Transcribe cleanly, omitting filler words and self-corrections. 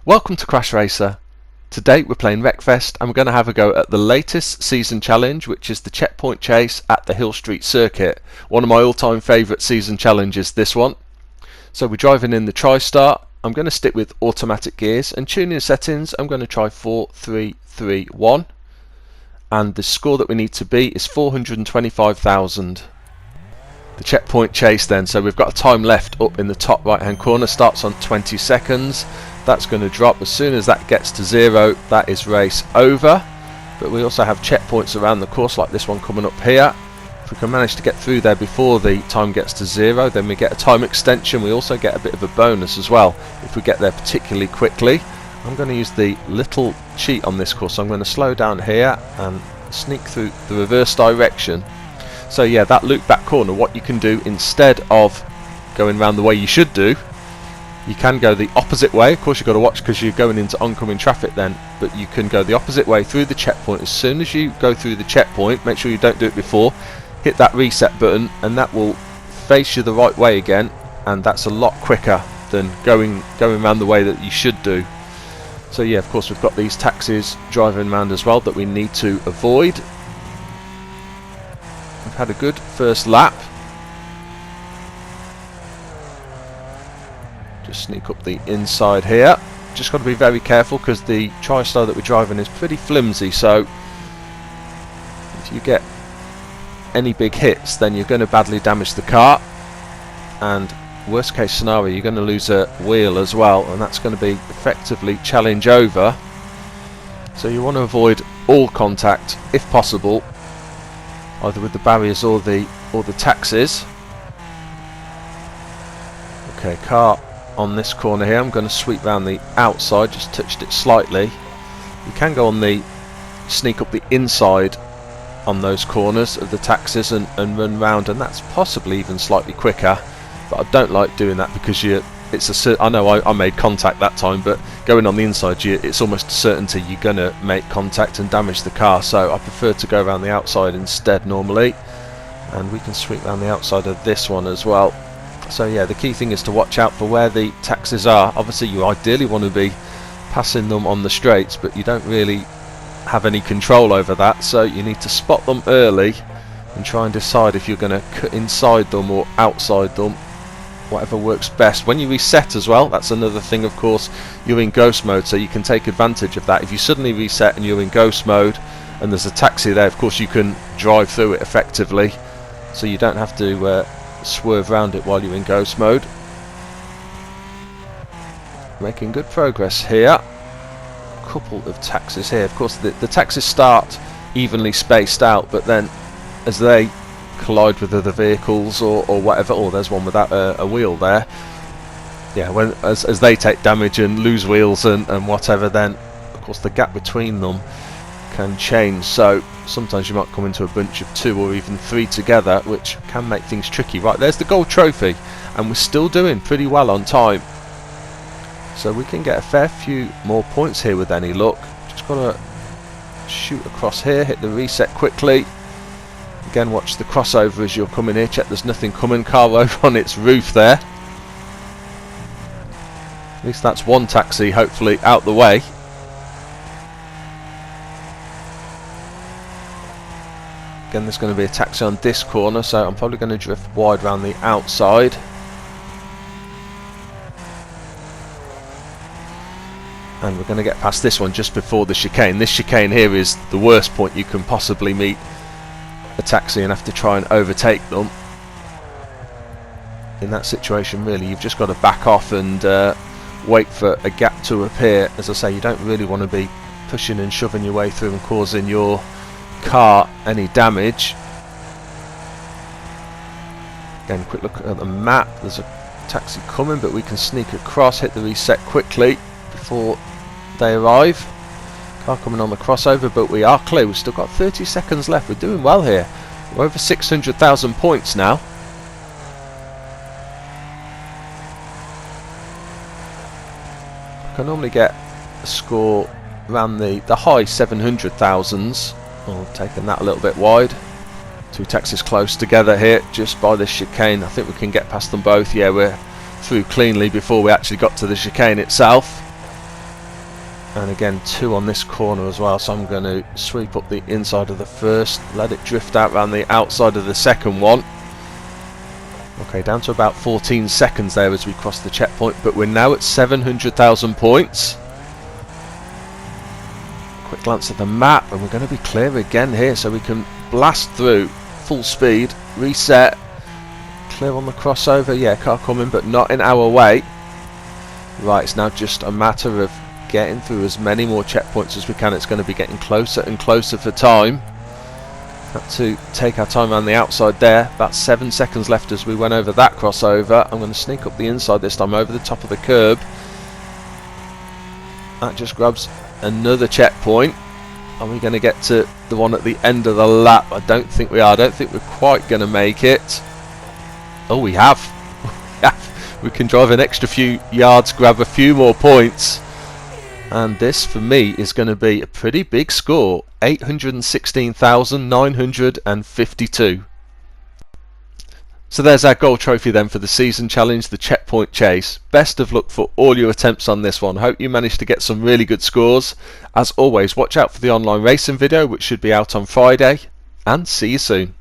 Welcome to CrashRacer. Today we're playing Wreckfest and we're going to have a go at the latest season challenge, which is the checkpoint chase at the Hillstreet circuit. One of my all-time favourite season challenges, this one. So we're driving in the Tristar. I'm going to stick with automatic gears, and tuning settings I'm going to try 4331, and the score that we need to beat is 425,000. The checkpoint chase then, so we've got a time left up in the top right hand corner, starts on 20 seconds. That's going to drop as soon as that gets to 0. That is race over. But we also have checkpoints around the course, like this one coming up here. If we can manage to get through there before the time gets to 0, then we get a time extension. We also get a bit of a bonus as well if we get there particularly quickly. I'm going to use the little cheat on this course, so I'm going to slow down here and sneak through the reverse direction. So yeah, that loop back corner, what you can do instead of going around the way you should do, you can go the opposite way. Of course you've got to watch because you're going into oncoming traffic then, but you can go the opposite way through the checkpoint. As soon as you go through the checkpoint, make sure you don't do it before, hit that reset button and that will face you the right way again, and that's a lot quicker than going around the way that you should do. So yeah, of course we've got these taxis driving around as well that we need to avoid. We've had a good first lap. Just sneak up the inside here. Just got to be very careful because the Tristar that we're driving is pretty flimsy, so if you get any big hits then you're going to badly damage the car, and worst case scenario you're going to lose a wheel as well, and that's going to be effectively challenge over. So you want to avoid all contact if possible, either with the barriers or the taxis. Okay, car on this corner here. I'm going to sweep round the outside, just touched it slightly. You can go on the sneak up the inside on those corners of the taxis and run round, and that's possibly even slightly quicker, but I don't like doing that because I know I made contact that time, but going on the inside it's almost a certainty you're going to make contact and damage the car, so I prefer to go around the outside instead normally. And we can sweep around the outside of this one as well. So yeah, the key thing is to watch out for where the taxis are. Obviously you ideally want to be passing them on the straights, but you don't really have any control over that, so you need to spot them early and try and decide if you're going to cut inside them or outside them, whatever works best. When you reset as well, that's another thing, of course, you're in ghost mode, so you can take advantage of that. If you suddenly reset and you're in ghost mode and there's a taxi there, of course you can drive through it effectively, so you don't have to swerve around it while you're in ghost mode. Making good progress here. Couple of taxis here. Of course the taxis start evenly spaced out, but then as they collide with other vehicles or whatever, there's one without a wheel there, yeah, as they take damage and lose wheels and whatever, then of course the gap between them can change, so sometimes you might come into a bunch of 2 or even 3 together, which can make things tricky. Right, there's the gold trophy, and we're still doing pretty well on time, so we can get a fair few more points here with any luck. Just gotta shoot across here, hit the reset quickly. Again, watch the crossover as you're coming here, check there's nothing coming. Car over on its roof there. At least that's one taxi hopefully out the way. Again, there's going to be a taxi on this corner, so I'm probably going to drift wide around the outside. And we're going to get past this one just before the chicane. This chicane here is the worst point you can possibly meet a taxi and have to try and overtake them. In that situation, really, you've just got to back off and wait for a gap to appear. As I say, you don't really want to be pushing and shoving your way through and causing your car any damage. Again, quick look at the map. There's a taxi coming, but we can sneak across, hit the reset quickly before they arrive. Car coming on the crossover, but we are clear. We've still got 30 seconds left. We're doing well here. We're over 600,000 points now. I can normally get a score around the high 700,000s. Oh, taking that a little bit wide. 2 taxis close together here just by this chicane. I think we can get past them both. Yeah, we're through cleanly before we actually got to the chicane itself. And again 2 on this corner as well, so I'm going to sweep up the inside of the first, let it drift out around the outside of the second one. Okay, down to about 14 seconds there as we cross the checkpoint, but we're now at 700,000 points. Quick glance at the map, and we're going to be clear again here, so we can blast through full speed, reset, clear on the crossover. Yeah, car coming, but not in our way. Right, it's now just a matter of getting through as many more checkpoints as we can. It's going to be getting closer and closer for time. Had to take our time around the outside there. About 7 seconds left as we went over that crossover. I'm going to sneak up the inside this time over the top of the curb. That just grabs another checkpoint. Are we going to get to the one at the end of the lap? I don't think we are. I don't think we're quite going to make it. Oh, we have. We can drive an extra few yards, grab a few more points. And this, for me, is going to be a pretty big score. 816,952. So there's our gold trophy then for the season challenge, the checkpoint chase. Best of luck for all your attempts on this one. Hope you managed to get some really good scores. As always, watch out for the online racing video, which should be out on Friday. And see you soon.